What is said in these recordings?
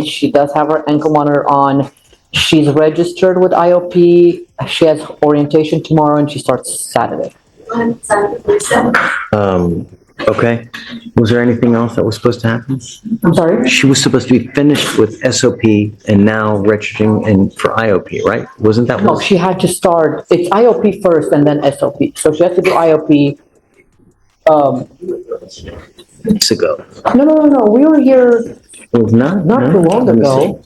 She does have her ankle monitor on. She's registered with IOP. She has orientation tomorrow and she starts Saturday. Okay. Was there anything else that was supposed to happen? I'm sorry? She was supposed to be finished with SOP and now registering and for IOP, right? Wasn't that No, what? she had to start, it's IOP first and then SOP. So she has to do IOP. Weeks ago. No. We were here It was not too long ago.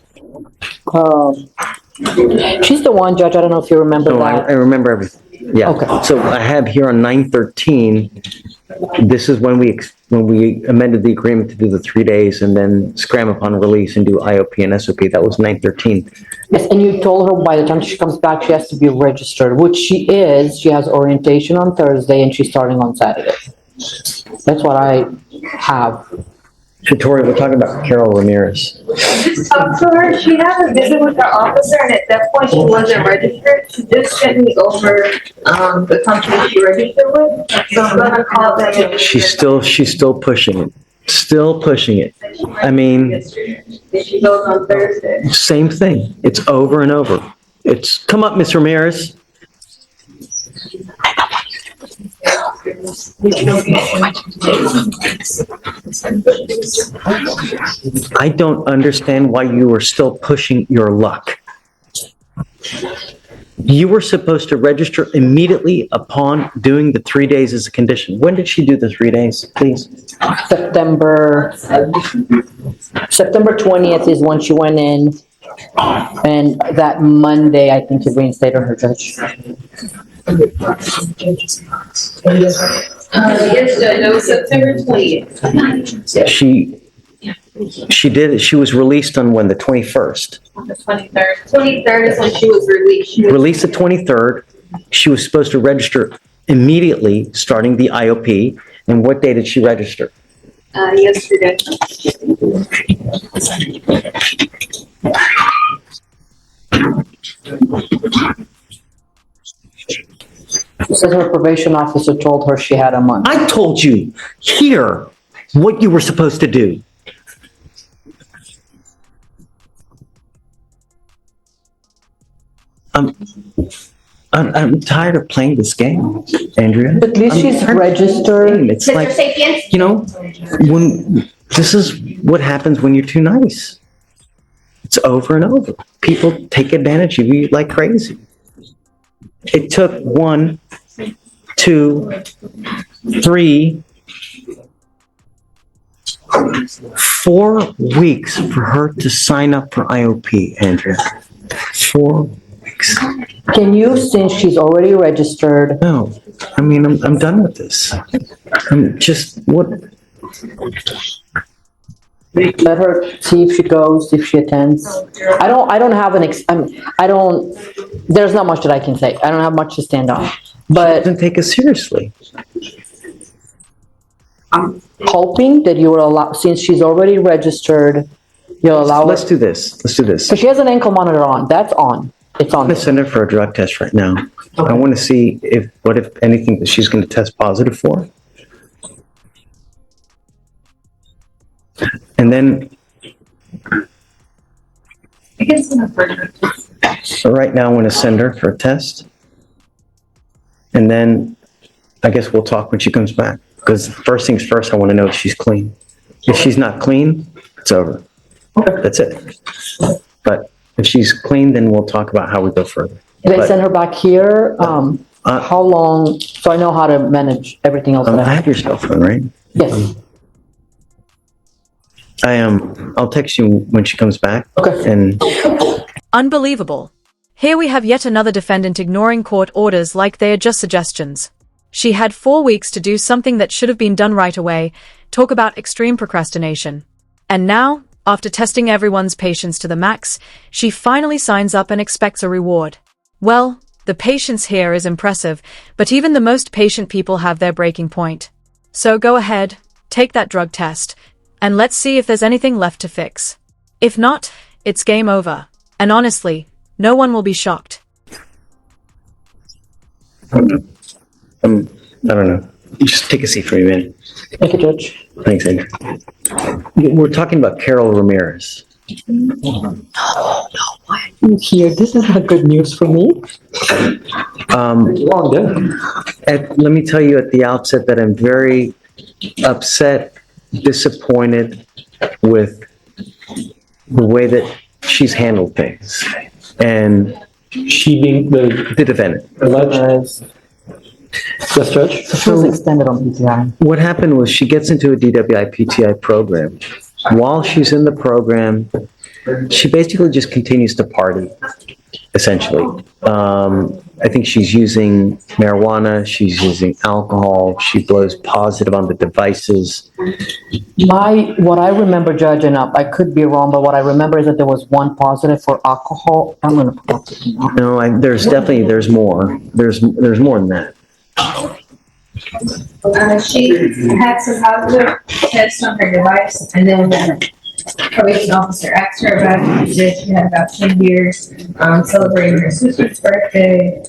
She's the one, Judge. I don't know if you remember No, that. I remember everything. Yeah. Okay. So I have here on 9/13, this is when we amended the agreement to do the 3 days and then scram upon release and do IOP and SOP. That was 9/13. Yes, and you told her by the time she comes back, she has to be registered, which she is. She has orientation on Thursday and she's starting on Saturday. That's what I have. So Tori, we're talking about Carol Ramirez. Just talk to her. She had a visit with the officer, and at that point, she wasn't registered. She just sent me over the company she registered with. So I'm gonna call them. She's still pushing it. Still pushing it. I mean, She goes on Thursday. same thing. It's over and over. It's come up, Miss Ramirez. I don't understand why you are still pushing your luck. You were supposed to register immediately upon doing the 3 days as a condition. When did she do the 3 days, please? September 20th is when she went in. And that Monday, I think, to reinstate her, Judge. Yes, Judge, it was September 20th. She did it. She was released on when, the 21st? The 23rd. 23rd is when she was released. Released the 23rd. She was supposed to register immediately, starting the IOP. And what day did she register? Yesterday. It says her probation officer told her she had a month. I told you here what you were supposed to do. I'm tired of playing this game, Andrea. But at least she's registered. It's like, you know, when this is what happens when you're too nice. It's over and over. People take advantage of you like crazy. It took 1, 2, 3, 4 weeks for her to sign up for IOP, Andrea. 4 weeks. Can you, since she's already registered, No, I mean, I'm done with this. I'm just, what? let her see if she goes, if she attends? I don't have there's not much that I can say. I don't have much to stand on. But Doesn't take us seriously. I'm hoping that you will allow, since she's already registered, you'll allow her. Let's do this. Because she has an ankle monitor on. That's on. It's on. I'm gonna send her for a drug test right now. I want to see if anything that she's going to test positive for. And then, so right now I want to send her for a test. And then I guess we'll talk when she comes back. Because first things first, I want to know if she's clean. If she's not clean, it's over. That's it. But if she's clean, then we'll talk about how we go further. Did I send her back here? How long, so I know how to manage everything else that I I have? have your cell phone, right? Yes. I'll text you when she comes back. Okay. And Unbelievable. Here we have yet another defendant ignoring court orders like they are just suggestions. She had 4 weeks to do something that should have been done right away. Talk about extreme procrastination. And now, after testing everyone's patience to the max, she finally signs up and expects a reward. Well, the patience here is impressive, but even the most patient people have their breaking point. So go ahead, take that drug test, and let's see if there's anything left to fix. If not, it's game over. And honestly, no one will be shocked. I don't know. Just take a seat for me, man. Thank you, Judge. Thanks, Andrew. We're talking about Carol Ramirez. Here, this is not good news for me. Let me tell you at the outset that I'm very upset, disappointed with the way that she's handled things. And She being the defendant. alleged. Yes, Judge? She was extended on PTI. What happened was she gets into a DWI PTI program. While she's in the program, she basically just continues to party, essentially. I think she's using marijuana, she's using alcohol, she blows positive on the devices. What I remember, Judge, and I could be wrong, but what I remember is that there was one positive for alcohol. I'm gonna put up the email. No, there's more. There's more than that. She had some positive tests on her device, and then the probation officer asked her about it. She said she had about 10 years, celebrating her sister's birthday.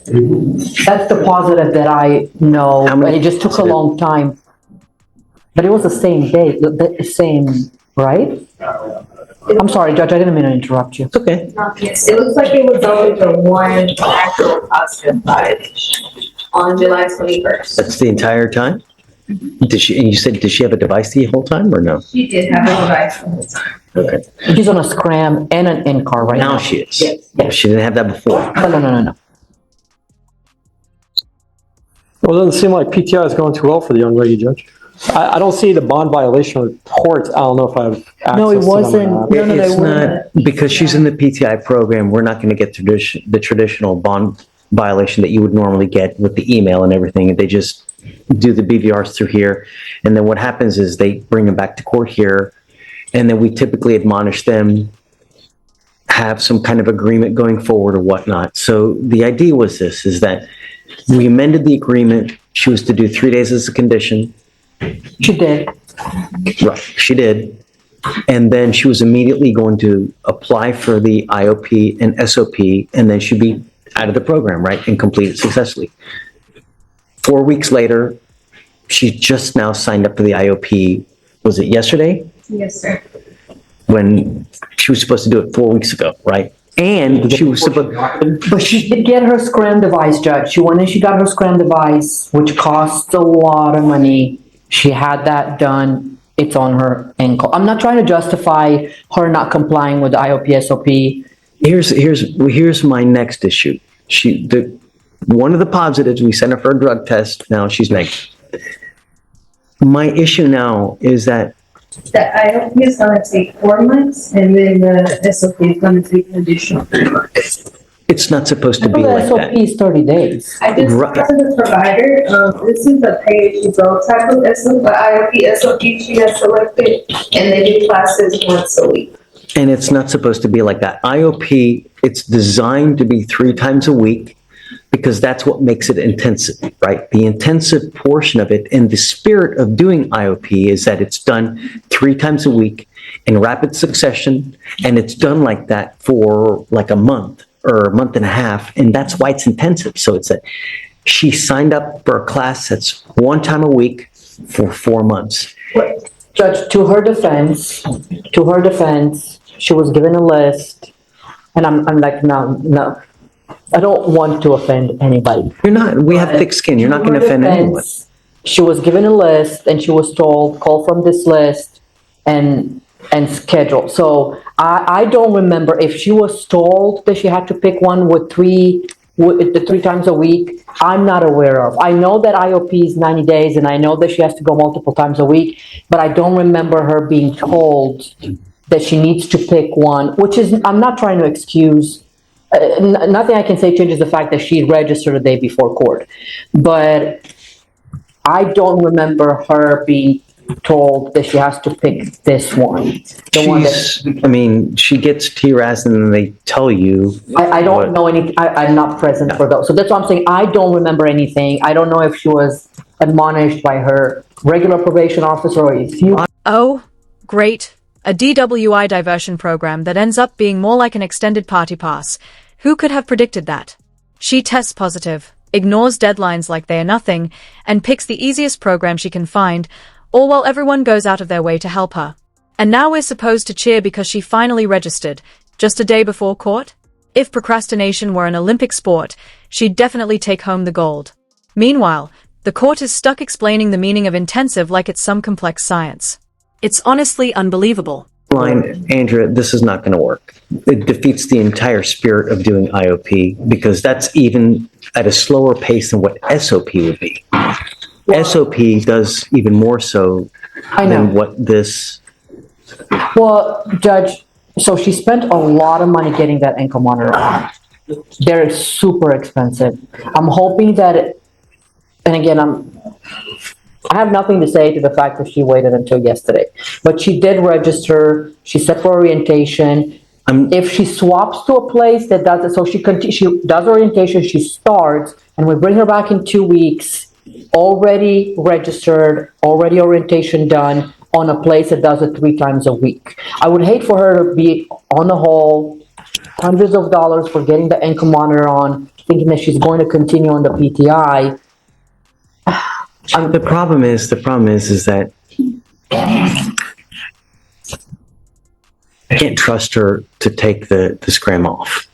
That's the positive that I know, How many and it just took a long time. But it was the same day, the same, right? I'm sorry, Judge, I didn't mean to interrupt you. It's okay. Yes, it looks like it was only the one actual positive violation on July 21st. That's the entire time? And you said, did she have a device the whole time or no? She did have a device the whole time. Okay. She's on a scram and an in-car right now. Now she is. Yes. She didn't have that before. No. Well, it doesn't seem like PTI is going too well for the young lady, Judge. I don't see the bond violation report. I don't know if I have access No, it to them or wasn't. not. No, It's they weren't. not, because she's in the PTI program, we're not going to get the traditional bond violation that you would normally get with the email and everything. They just do the BVRs through here. And then what happens is they bring them back to court here. And then we typically admonish them, have some kind of agreement going forward or whatnot. So the idea was this, is that we amended the agreement. She was to do 3 days as a condition. She did. Right, she did. And then she was immediately going to apply for the IOP and SOP, and then she'd be out of the program, right, and complete it successfully. 4 weeks later, she just now signed up for the IOP. Was it yesterday? Yes, sir. When she was supposed to do it 4 weeks ago, right? And she was supposed, But she did get her scram device, Judge. She went and she got her scram device, which costs a lot of money. She had that done. It's on her ankle. I'm not trying to justify her not complying with the IOP SOP. here's my next issue. One of the positives, we sent her for a drug test. Now she's negative. My issue now is that The IOP is gonna take 4 months, and then the SOP is gonna take an additional 3 months. it's not supposed to I be thought like the that. SOP is 30 days. I just Right. talked to the provider, this is a pay-as-you-go type of SOP, but IOP SOP she has selected, and they do classes once a week. And it's not supposed to be like that. IOP, it's designed to be 3 times a week because that's what makes it intensive, right? The intensive portion of it and the spirit of doing IOP is that it's done 3 times a week in rapid succession, and it's done like that for like a month or a month and a half, and that's why it's intensive. So it's that she signed up for a class that's 1 time a week for 4 months. Judge, to her defense, she was given a list, and I'm like, no, I don't want to offend anybody. You're not, we have thick skin, you're not going to offend anyone. She was given a list, and she was told, call from this list and schedule. So I don't remember if she was told that she had to pick one with the 3 times a week. I'm not aware of. I know that IOP is 90 days, and I know that she has to go multiple times a week, but I don't remember her being told that she needs to pick one, which is, I'm not trying to excuse, nothing I can say changes the fact that she registered the day before court. But I don't remember her being told that she has to pick this one. The one that She gets TRAS and then they tell you. I don't what- know any, I'm not present for those. So that's what I'm saying. I don't remember anything. I don't know if she was admonished by her regular probation officer or if you. Oh, great. A DWI diversion program that ends up being more like an extended party pass. Who could have predicted that? She tests positive, ignores deadlines like they are nothing, and picks the easiest program she can find, all while everyone goes out of their way to help her. And now we're supposed to cheer because she finally registered, just a day before court? If procrastination were an Olympic sport, she'd definitely take home the gold. Meanwhile, the court is stuck explaining the meaning of intensive like it's some complex science. It's honestly unbelievable. Line, Andrea, this is not going to work. It defeats the entire spirit of doing IOP because that's even at a slower pace than what SOP would be. SOP does even more so I know. than what this. Well, Judge, so she spent a lot of money getting that ankle monitor on. They're super expensive. I'm hoping that, and again, I have nothing to say to the fact that she waited until yesterday, but she did register. She set for orientation. If she swaps to a place that does it, so she does orientation, she starts, and we bring her back in 2 weeks, already registered, already orientation done on a place that does it 3 times a week. I would hate for her to be on the whole hundreds of dollars for getting the ankle monitor on, thinking that she's going to continue on the PTI. The problem is that I can't trust her to take the scram off,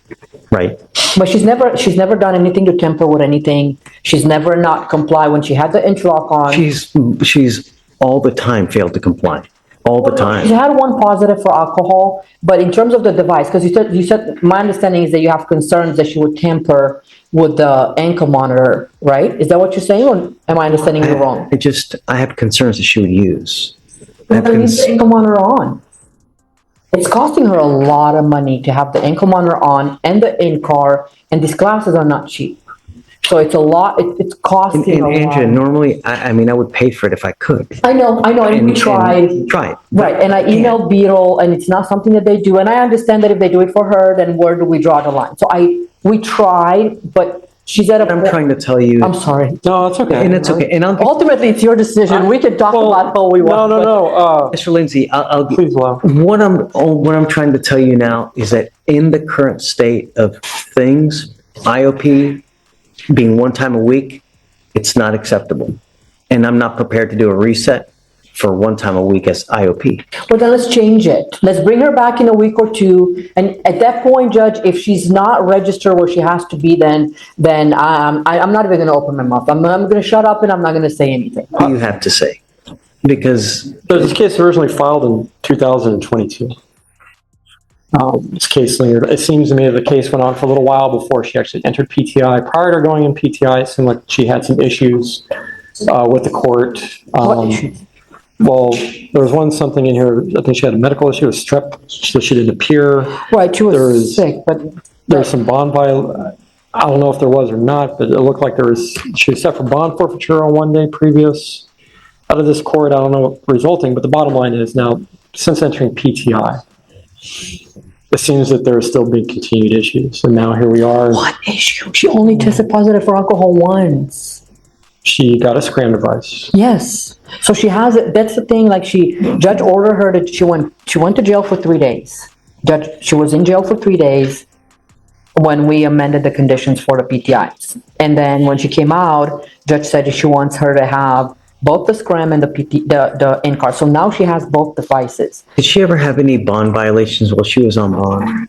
right? But she's never done anything to tamper with anything. She's never not comply when she had the interlock on. She's all the time failed to comply, all the time. She had one positive for alcohol, but in terms of the device, because you said my understanding is that you have concerns that she would tamper with the ankle monitor, right? Is that what you're saying, or am I understanding you wrong? I have concerns that she would use. Well, then leave the ankle monitor on. It's costing her a lot of money to have the ankle monitor on and the in-car, and these glasses are not cheap. So it's a lot, it's costing a lot. Andrea, normally, I mean, I would pay for it if I could. I know, and we tried. Tried. Right, and I emailed Beetle, and it's not something that they do, and I understand that if they do it for her, then where do we draw the line? So we tried, but she's at a I'm trying to tell you. I'm sorry. No, it's okay. And it's okay. And Ultimately, it's your decision. We can talk about all we want. No. Mr. Lindsay, I'll Please allow. what I'm trying to tell you now is that in the current state of things, IOP being 1 time a week, it's not acceptable. And I'm not prepared to do a reset for 1 time a week as IOP. Well, then let's change it. Let's bring her back in a week or 2. And at that point, Judge, if she's not registered where she has to be, then I'm not even going to open my mouth. I'm going to shut up and I'm not going to say anything. What do you have to say? Because This case originally filed in 2022. This case lingered. It seems to me the case went on for a little while before she actually entered PTI. Prior to going in PTI, it seemed like she had some issues with the court. What issues? Well, there was something in here, I think she had a medical issue with strep, so she didn't appear. Right, she was sick, but There's some bond I don't know if there was or not, but it looked like she was set for bond forfeiture on 1 day previous out of this court. I don't know resulting, but the bottom line is now, since entering PTI, it seems that there are still being continued issues, and now here we are. What issue? She only tested positive for alcohol once. She got a scram device. Yes. So she has it. That's the thing. Like judge ordered her to. She went to jail for 3 days. She was in jail for 3 days when we amended the conditions for the PTIs. And then when she came out, judge said she wants her to have both the scram and the in-car. So now she has both devices. did she ever have any bond violations while she was on bond?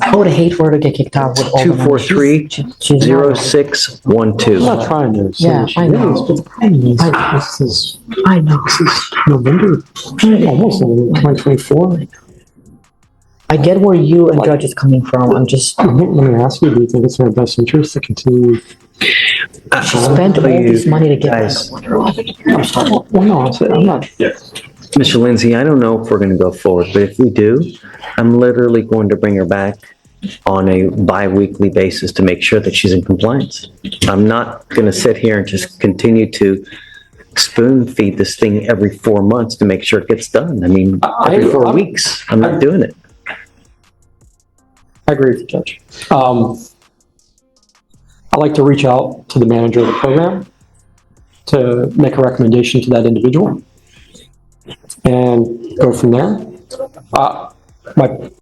I would hate for her to get kicked out with all the money. 243 She's not- 0612. I'm not trying to say Yeah, she I know. is, but the problem is, this is I know. November, almost November 2024. I get where you and Judge is coming from. I'm just Let me ask you, do you think it's in her best interest to continue? she spent all this money to get Guys, that. Well, no, I'm not. Mr. Lindsay, I don't know if we're going to go forward, but if we do, I'm literally going to bring her back on a bi-weekly basis to make sure that she's in compliance. I'm not going to sit here and just continue to spoon feed this thing every 4 months to make sure it gets done. I mean, every 4 weeks. I'm not doing it. I agree with you, Judge. I'd like to reach out to the manager of the program to make a recommendation to that individual and go from there. My